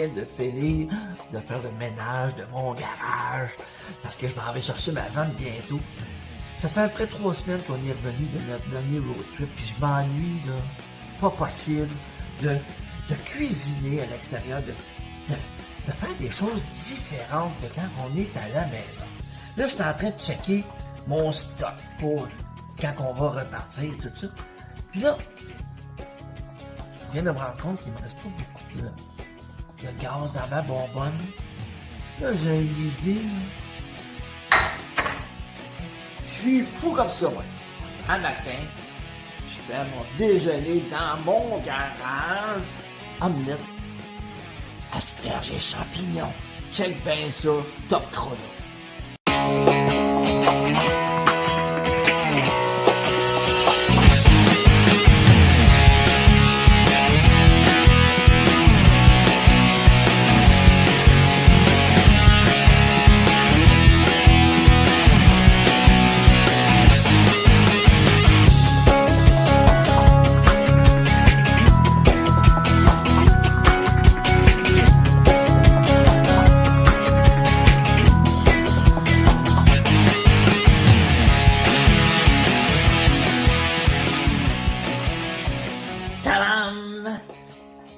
viens de finir de faire le ménage de mon garage parce que je m'en vais chercher ma vanne bientôt. Ça fait après 3 semaines qu'on est revenu de notre dernier road trip, puis je m'ennuie, là, pas possible, de cuisiner à l'extérieur, de faire des choses différentes que quand on est à la maison. Là, je suis en train de checker mon stock pour quand on va repartir, tout ça. Puis là, je viens de me rendre compte qu'il me reste pas beaucoup de gaz dans ma bonbonne. Là, j'ai une idée, là. Je suis fou comme ça, moi. Un matin, je fais mon déjeuner dans mon garage. Omelette, asperges et champignons. Check bien ça, top chrono.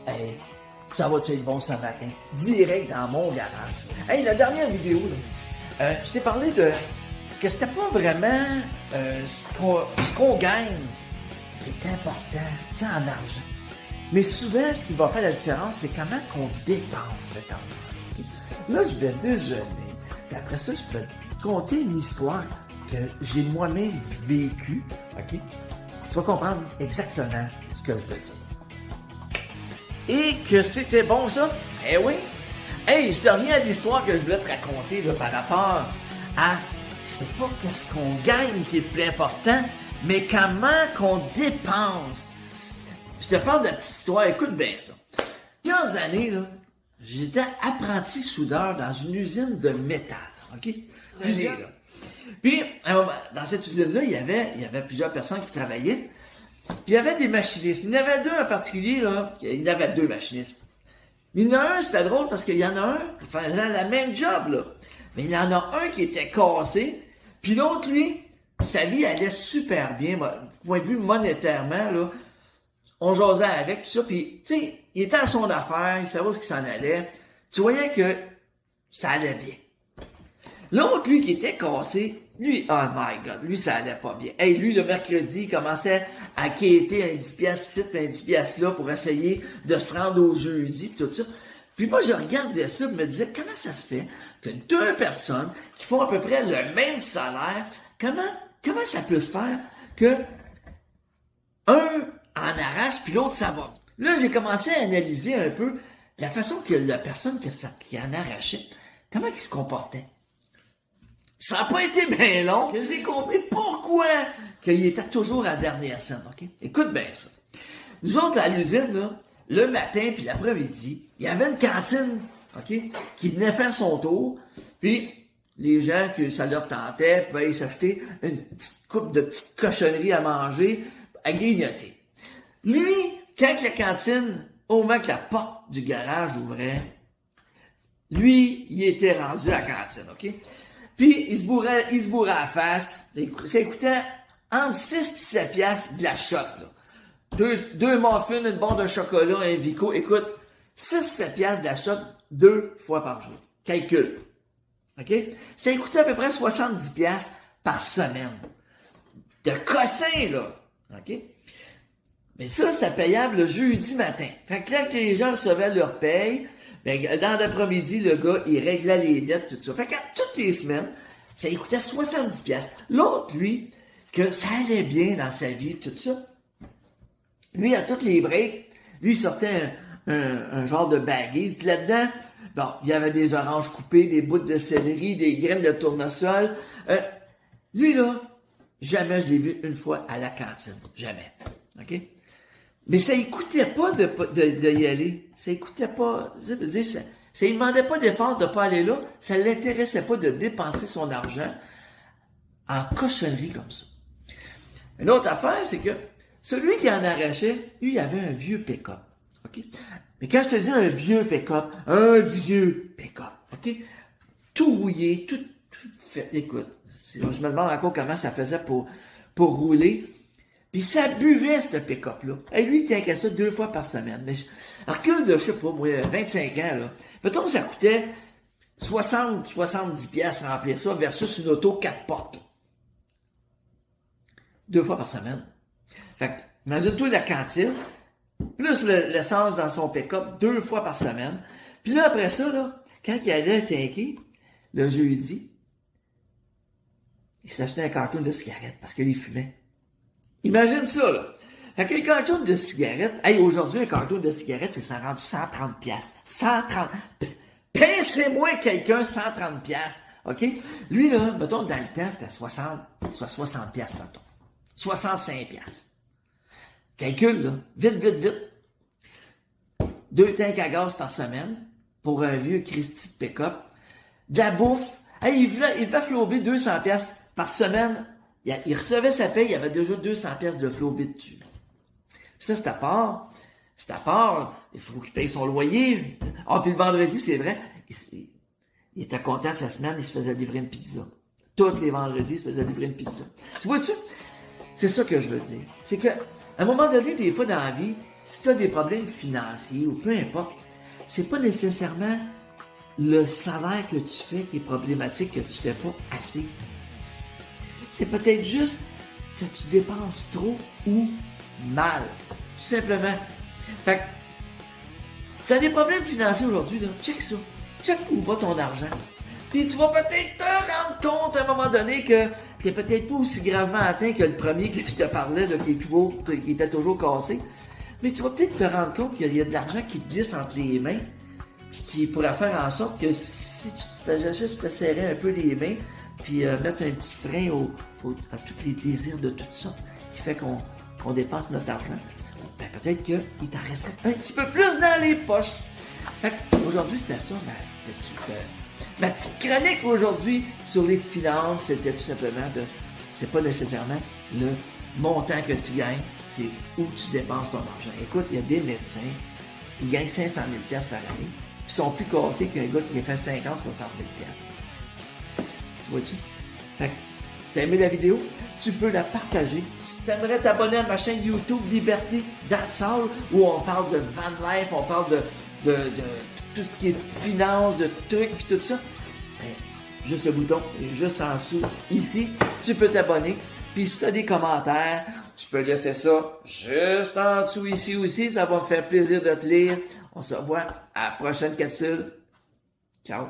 Hey, ça va-tu être bon ce matin? Direct dans mon garage. Hey, la dernière vidéo, là, je t'ai parlé de que c'était pas vraiment ce qu'on gagne qui est important, tu sais, en argent. Mais souvent, ce qui va faire la différence, c'est comment qu'on dépense cet argent. Okay? Là, je vais déjeuner, puis après ça, je vais te conter une histoire que j'ai moi-même vécue, OK? Puis tu vas comprendre exactement ce que je veux dire. Et que c'était bon, ça? Eh oui! Hey, je te reviens à l'histoire que je voulais te raconter là, par rapport à... C'est pas qu'est-ce qu'on gagne qui est le plus important, mais comment qu'on dépense. Je te parle de la petite histoire, écoute bien ça. Il y a quelques années, là, j'étais apprenti soudeur dans une usine de métal, OK? Puis, dans cette usine-là, il y avait plusieurs personnes qui travaillaient. Puis il y avait des machinistes. Il y en avait 2 en particulier, là. Il y en avait 2 machinistes. Mais il y en a un, c'était drôle parce qu'il y en a un qui faisait la même job, là. Mais il y en a un qui était cassé. Puis l'autre, lui, sa vie allait super bien, du point de vue monétairement, là. On jasait avec, tout ça. Puis, tu sais, il était à son affaire, il savait où il s'en allait. Tu voyais que ça allait bien. L'autre, lui, qui était cassé, lui, oh my God, lui, ça allait pas bien. Hey, lui, le mercredi, il commençait à quêter un 10 piastres ici, puis un 10 piastres là, pour essayer de se rendre au jeudi, puis tout ça. Puis moi, je regardais ça, et me disais, comment ça se fait que 2 personnes qui font à peu près le même salaire, comment ça peut se faire que un en arrache, puis l'autre, ça va. Là, j'ai commencé à analyser un peu la façon que la personne qui en arrachait, comment il se comportait. Ça n'a pas été bien long que j'ai compris pourquoi qu'il était toujours à la dernière scène, OK? Écoute bien ça. Nous autres, à l'usine, là, le matin puis l'après-midi, il y avait une cantine, OK? Qui venait faire son tour, puis les gens que ça leur tentait pouvaient s'acheter une petite coupe de petites cochonneries à manger, à grignoter. Lui, quand la cantine, au moment que la porte du garage ouvrait, lui, il était rendu à la cantine, OK? Puis, il se bourrait la face. Ça coûtait entre 6 et 7 piastres de la shot, là. 2 muffins, une barre de chocolat, un Vico. Écoute, 6-7 piastres de la shot 2 fois par jour. Calcul. OK? Ça coûtait à peu près 70 piastres par semaine. De cossin, là. OK? Mais ça, c'était payable le jeudi matin. Fait que là, que les gens recevaient leur paye, ben, dans l'après-midi, le gars, il réglait les dettes, tout ça. Fait que toutes les semaines, ça lui coûtait 70 piastres. L'autre, lui, que ça allait bien dans sa vie, tout ça. Lui, à toutes les breaks, lui, il sortait un genre de baguise. Puis là-dedans, bon, il y avait des oranges coupées, des bouts de céleri, des graines de tournesol. Lui, là, jamais je l'ai vu une fois à la cantine. Jamais. OK? Mais ça ne coûtait pas de y aller. Ça ne coûtait pas. Ça ne demandait pas d'effort de ne pas aller là. Ça ne l'intéressait pas de dépenser son argent en cochonnerie comme ça. Une autre affaire, c'est que celui qui en arrachait, lui, il avait un vieux pick-up. OK? Mais quand je te dis un vieux pick-up, OK? Tout rouillé, tout fait. Écoute, je me demande encore comment ça faisait pour rouler. Puis ça buvait, ce pick-up-là. Et lui, il tinquait ça 2 fois par semaine. Mais recule de, je sais pas, moi, 25 ans, là. Mettons que ça coûtait 70 piastres remplir ça versus une auto 4 portes. 2 fois par semaine. Fait que, imagine-toi la cantine, plus l'essence dans son pick-up 2 fois par semaine. Puis là, après ça, là, quand il allait tanker, le jeudi, il s'achetait un carton de cigarettes parce qu'il fumait. Imagine ça, là. Fait que les cartons de cigarettes, aujourd'hui, un carton de cigarettes, ça rend 130 piastres. 130. Pincez-moi quelqu'un 130 piastres. OK? Lui, là, mettons, dans le temps, c'était 60 piastres, mettons. 65 piastres. Calcule, là. Vite. 2 tanks à gaz par semaine pour un vieux Christy de pick-up. De la bouffe. Il va flober 200 piastres par semaine. Il recevait sa paye, il y avait déjà 200 piastres de flobé dessus. Ça, c'est à part. Il faut qu'il paye son loyer. Puis le vendredi, c'est vrai, il était content de sa semaine, il se faisait livrer une pizza. Tous les vendredis, il se faisait livrer une pizza. Tu vois-tu? C'est ça que je veux dire. C'est que, à un moment donné, des fois dans la vie, si tu as des problèmes financiers ou peu importe, c'est pas nécessairement le salaire que tu fais qui est problématique, que tu fais pas assez. C'est peut-être juste que tu dépenses trop ou mal. Tout simplement. Fait que, si tu as des problèmes financiers aujourd'hui, là, check ça. Check où va ton argent. Puis tu vas peut-être te rendre compte à un moment donné que tu n'es peut-être pas aussi gravement atteint que le premier que je te parlais, là, qui était toujours cassé. Mais tu vas peut-être te rendre compte qu'il y a de l'argent qui te glisse entre les mains, puis qui pourrait faire en sorte que si tu te faisais juste te serrer un peu les mains, puis mettre un petit frein à tous les désirs de toutes sortes, qui fait qu'on dépense notre argent, ben peut-être qu'il t'en resterait un petit peu plus dans les poches. Fait qu'aujourd'hui, c'était ça, ma petite chronique aujourd'hui sur les finances, c'était tout simplement c'est pas nécessairement le montant que tu gagnes, c'est où tu dépenses ton argent. Écoute, il y a des médecins qui gagnent 500 000 $ par année, puis sont plus cassés qu'un gars qui a fait 50, 60 000 $. Tu vois-tu? Fait que, t'as aimé la vidéo? Tu peux la partager. Si t'aimerais t'abonner à ma chaîne YouTube Liberté d'Arsal, où on parle de van life, on parle de tout ce qui est finance, de trucs pis tout ça, ben, juste le bouton, juste en dessous, ici, tu peux t'abonner. Puis si tu as des commentaires, tu peux laisser ça juste en dessous ici aussi, ça va me faire plaisir de te lire. On se revoit à la prochaine capsule. Ciao!